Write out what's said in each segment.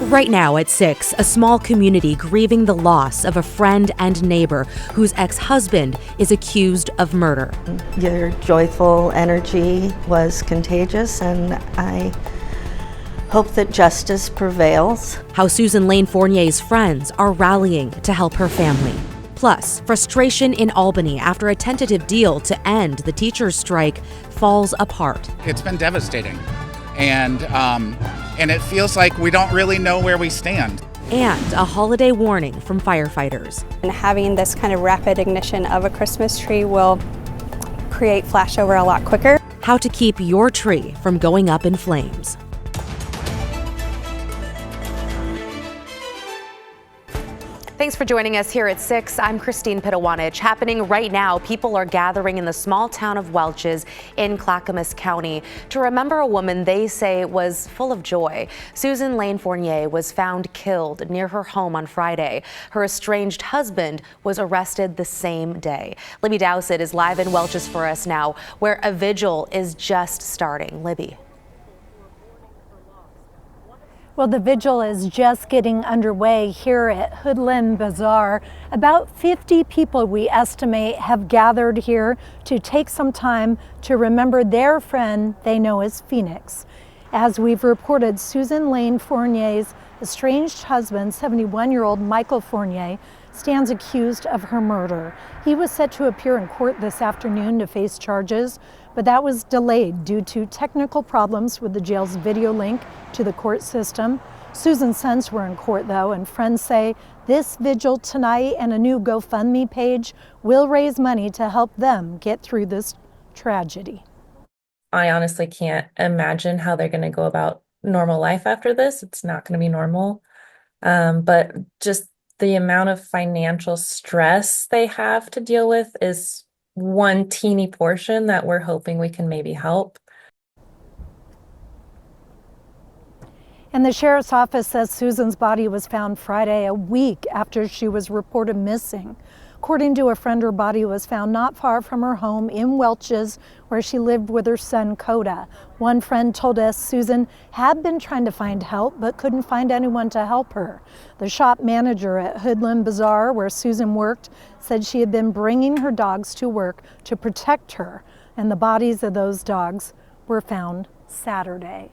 Right now at 6, a small community grieving the loss of a friend and neighbor whose ex-husband is accused of murder. Your joyful energy was contagious, and I hope that justice prevails. How Susan Lane Fournier's friends are rallying to help her family. Plus, frustration in Albany after a tentative deal to end the teachers' strike falls apart. It's been devastating, and it feels like we don't really know where we stand. And a holiday warning from firefighters. And having this kind of rapid ignition of a Christmas tree will create flashover a lot quicker. How to keep your tree from going up in flames. Thanks for joining us here at 6. I'm Christine Pitawanich. Happening right now, people are gathering in the small town of Welches in Clackamas County to remember a woman they say was full of joy. Susan Lane Fournier was found killed near her home on Friday. Her estranged husband was arrested the same day. Libby Dowsett is live in Welches for us now, where a vigil is just starting. Libby. Well, the vigil is just getting underway here at Hoodlum Bazaar. About 50 people, we estimate, have gathered here to take some time to remember their friend they know as Phoenix. As we've reported, Susan Lane Fournier's estranged husband, 71-year-old Michael Forcier, stands accused of her murder. He was set to appear in court this afternoon to face charges, but that was delayed due to technical problems with the jail's video link to the court system. Susan's sons were in court though, and friends say this vigil tonight and a new GoFundMe page will raise money to help them get through this tragedy. I honestly can't imagine how they're going to go about normal life after this. It's not going to be normal. But just the amount of financial stress they have to deal with is one teeny portion that we're hoping we can maybe help. And the sheriff's office says Susan's body was found Friday, a week after she was reported missing. According to a friend, her body was found not far from her home in Welches, where she lived with her son, Coda. One friend told us Susan had been trying to find help, but couldn't find anyone to help her. The shop manager at Hoodlum Bazaar, where Susan worked, said she had been bringing her dogs to work to protect her, and the bodies of those dogs were found Saturday.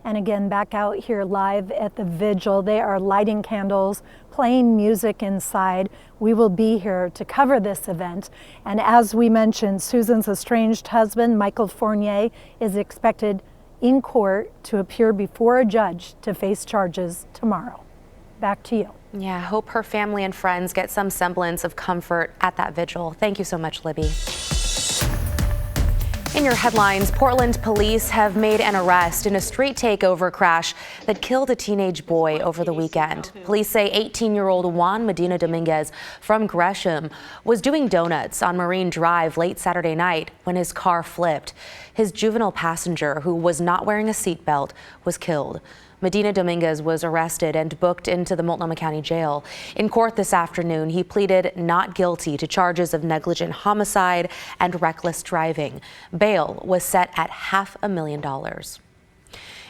And again, back out here live at the vigil, they are lighting candles, playing music inside. We will be here to cover this event. And as we mentioned, Susan's estranged husband, Michael Fournier, is expected in court to appear before a judge to face charges tomorrow. Back to you. Yeah, I hope her family and friends get some semblance of comfort at that vigil. Thank you so much, Libby. In your headlines, Portland police have made an arrest in a street takeover crash that killed a teenage boy over the weekend. Police say 18-year-old Juan Medina Dominguez from Gresham was doing donuts on Marine Drive late Saturday night when his car flipped. His juvenile passenger, who was not wearing a seatbelt, was killed. Medina Dominguez was arrested and booked into the Multnomah County Jail. In court this afternoon, he pleaded not guilty to charges of negligent homicide and reckless driving. Bail was set at $500,000.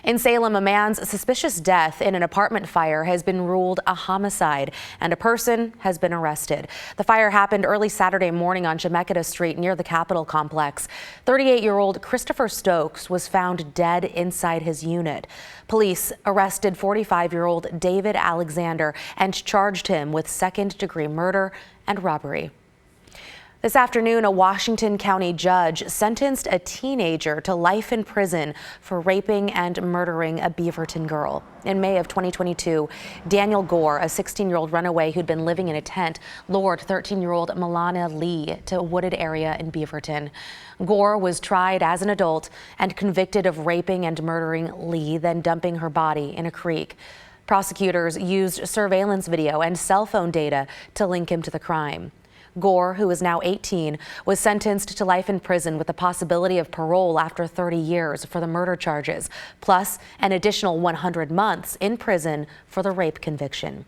In Salem, a man's suspicious death in an apartment fire has been ruled a homicide, and a person has been arrested. The fire happened early Saturday morning on Chemeketa Street near the Capitol complex. 38-year-old Christopher Stokes was found dead inside his unit. Police arrested 45-year-old David Alexander and charged him with second-degree murder and robbery. This afternoon, a Washington County judge sentenced a teenager to life in prison for raping and murdering a Beaverton girl. In May of 2022, Daniel Gore, a 16-year-old runaway who'd been living in a tent, lured 13-year-old Milana Lee to a wooded area in Beaverton. Gore was tried as an adult and convicted of raping and murdering Lee, then dumping her body in a creek. Prosecutors used surveillance video and cell phone data to link him to the crime. Gore, who is now 18, was sentenced to life in prison with the possibility of parole after 30 years for the murder charges, plus an additional 100 months in prison for the rape conviction.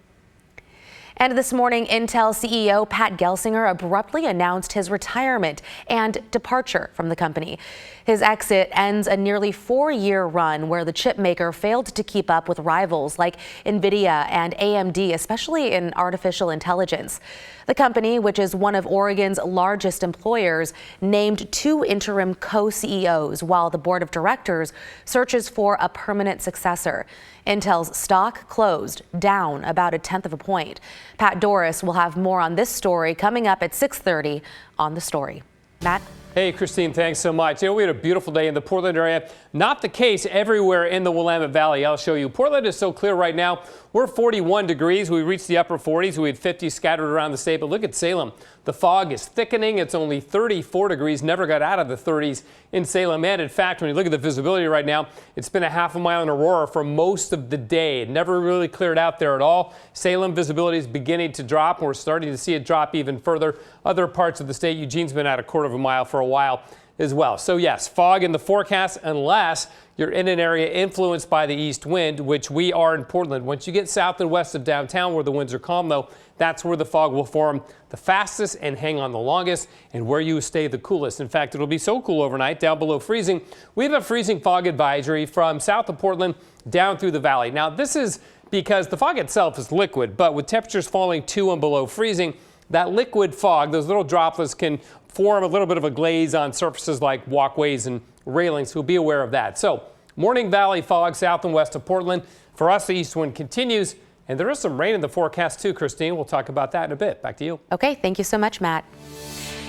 And this morning, Intel CEO Pat Gelsinger abruptly announced his retirement and departure from the company. His exit ends a nearly 4-year run where the chip maker failed to keep up with rivals like NVIDIA and AMD, especially in artificial intelligence. The company, which is one of Oregon's largest employers, named 2 interim co-CEOs while the board of directors searches for a permanent successor. Intel's stock closed down about 1/10 of a point. Pat Doris will have more on this story coming up at 6:30 on The Story. Matt? Hey, Christine, thanks so much. We had a beautiful day in the Portland area. Not the case everywhere in the Willamette Valley. I'll show you. Portland is so clear right now. We're 41 degrees. We reached the upper 40s. We had 50 scattered around the state. But look at Salem. The fog is thickening. It's only 34 degrees. Never got out of the 30s in Salem. And in fact, when you look at the visibility right now, it's been a half a mile in Aurora for most of the day. It never really cleared out there at all. Salem visibility is beginning to drop. We're starting to see it drop even further. Other parts of the state, Eugene's been at 1/4 of a mile for a while as well. So yes, fog in the forecast unless you're in an area influenced by the east wind, which we are in Portland. Once you get south and west of downtown where the winds are calm, though, that's where the fog will form the fastest and hang on the longest and where you stay the coolest. In fact, it'll be so cool overnight, down below freezing. We have a freezing fog advisory from south of Portland down through the valley. Now, this is because the fog itself is liquid, but with temperatures falling to and below freezing, that liquid fog, those little droplets can form a little bit of a glaze on surfaces like walkways and railings, so be aware of that. So, morning valley fog south and west of Portland. For us, the east wind continues, and there is some rain in the forecast too, Christine. We'll talk about that in a bit. Back to you. Okay, thank you so much, Matt.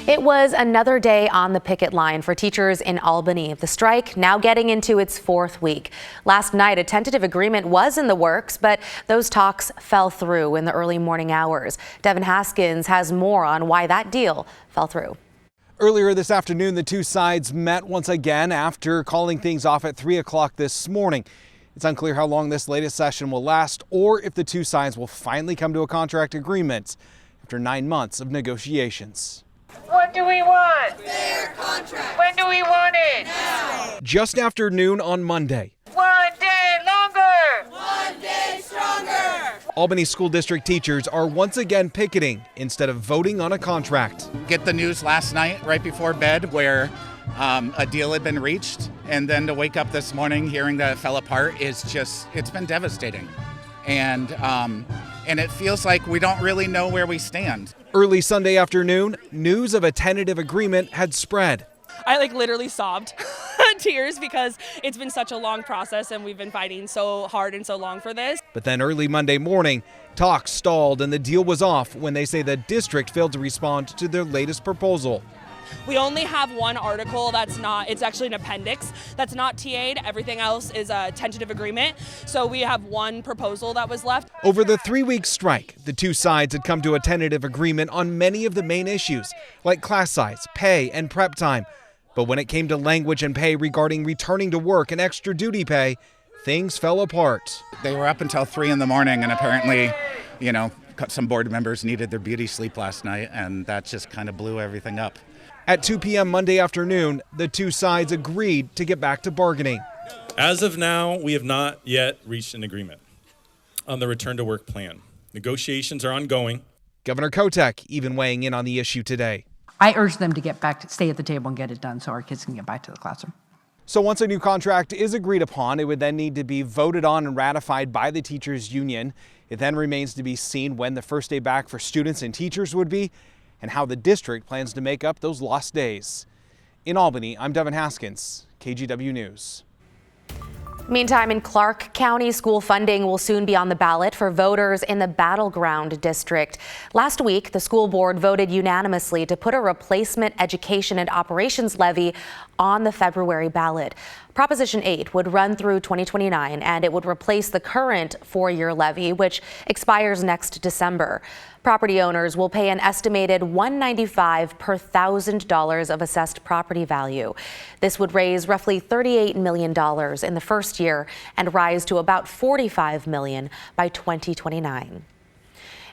It was another day on the picket line for teachers in Albany. The strike now getting into its 4th week. Last night, a tentative agreement was in the works, but those talks fell through in the early morning hours. Devin Haskins has more on why that deal fell through. Earlier this afternoon, the two sides met once again after calling things off at 3 o'clock this morning. It's unclear how long this latest session will last or if the two sides will finally come to a contract agreement after 9 months of negotiations. What do we want? Fair contract. When do we want it? Now. Just after noon on Monday. 1 day longer. 1 day stronger. Albany School District teachers are once again picketing instead of voting on a contract. Get the news last night right before bed where a deal had been reached, and then to wake up this morning hearing that it fell apart is just, it's been devastating. And it feels like we don't really know where we stand. Early Sunday afternoon, news of a tentative agreement had spread. I literally sobbed tears because it's been such a long process and we've been fighting so hard and so long for this. But then early Monday morning, talks stalled and the deal was off when they say the district failed to respond to their latest proposal. We only have one article it's actually an appendix that's not TA'd. Everything else is a tentative agreement. So we have one proposal that was left. Over the 3-week strike, the two sides had come to a tentative agreement on many of the main issues, like class size, pay, and prep time. But when it came to language and pay regarding returning to work and extra duty pay, things fell apart. They were up until 3 in the morning, and apparently, some board members needed their beauty sleep last night, and that just kind of blew everything up. At 2 p.m. Monday afternoon, the two sides agreed to get back to bargaining. As of now, we have not yet reached an agreement on the return to work plan. Negotiations are ongoing. Governor Kotek even weighing in on the issue today. I urge them to get back to stay at the table and get it done so our kids can get back to the classroom. So once a new contract is agreed upon, it would then need to be voted on and ratified by the teachers union. It then remains to be seen when the first day back for students and teachers would be and how the district plans to make up those lost days. In Albany, I'm Devin Haskins, KGW News. Meantime, in Clark County, school funding will soon be on the ballot for voters in the Battleground District. Last week, the school board voted unanimously to put a replacement education and operations levy on the February ballot. Proposition 8 would run through 2029, and it would replace the current 4-year levy, which expires next December. Property owners will pay an estimated $195 per $1,000 of assessed property value. This would raise roughly $38 million in the first year and rise to about $45 million by 2029.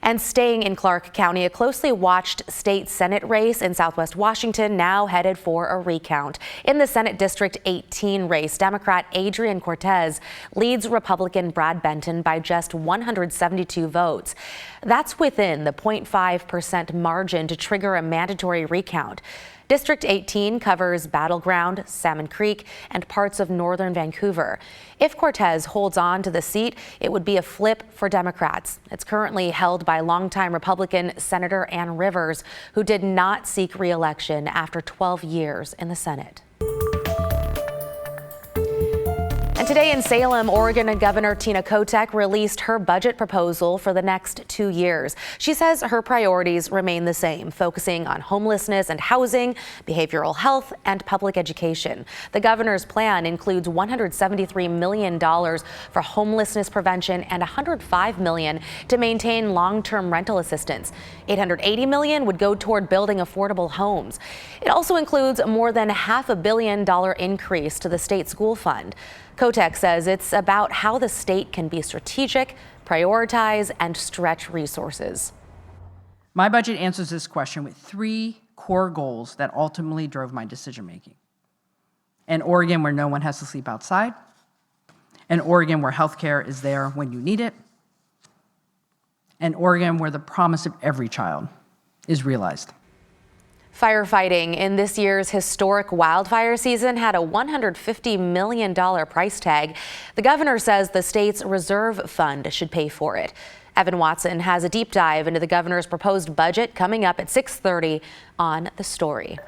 And staying in Clark County, a closely watched state Senate race in Southwest Washington now headed for a recount. In the Senate District 18 race, Democrat Adrian Cortez leads Republican Brad Benton by just 172 votes. That's within the 0.5% margin to trigger a mandatory recount. District 18 covers Battleground, Salmon Creek, and parts of northern Vancouver. If Cortez holds on to the seat, it would be a flip for Democrats. It's currently held by longtime Republican Senator Ann Rivers, who did not seek re-election after 12 years in the Senate. And today in Salem, Oregon Governor Tina Kotek released her budget proposal for the next 2 years. She says her priorities remain the same, focusing on homelessness and housing, behavioral health, and public education. The governor's plan includes $173 million for homelessness prevention and $105 million to maintain long-term rental assistance. $880 million would go toward building affordable homes. It also includes more than $500 million increase to the state school fund. Kotek says it's about how the state can be strategic, prioritize, and stretch resources. My budget answers this question with 3 core goals that ultimately drove my decision-making. An Oregon where no one has to sleep outside. An Oregon where healthcare is there when you need it. An Oregon where the promise of every child is realized. Firefighting in this year's historic wildfire season had a $150 million price tag. The governor says the state's reserve fund should pay for it. Evan Watson has a deep dive into the governor's proposed budget coming up at 6:30 on The Story.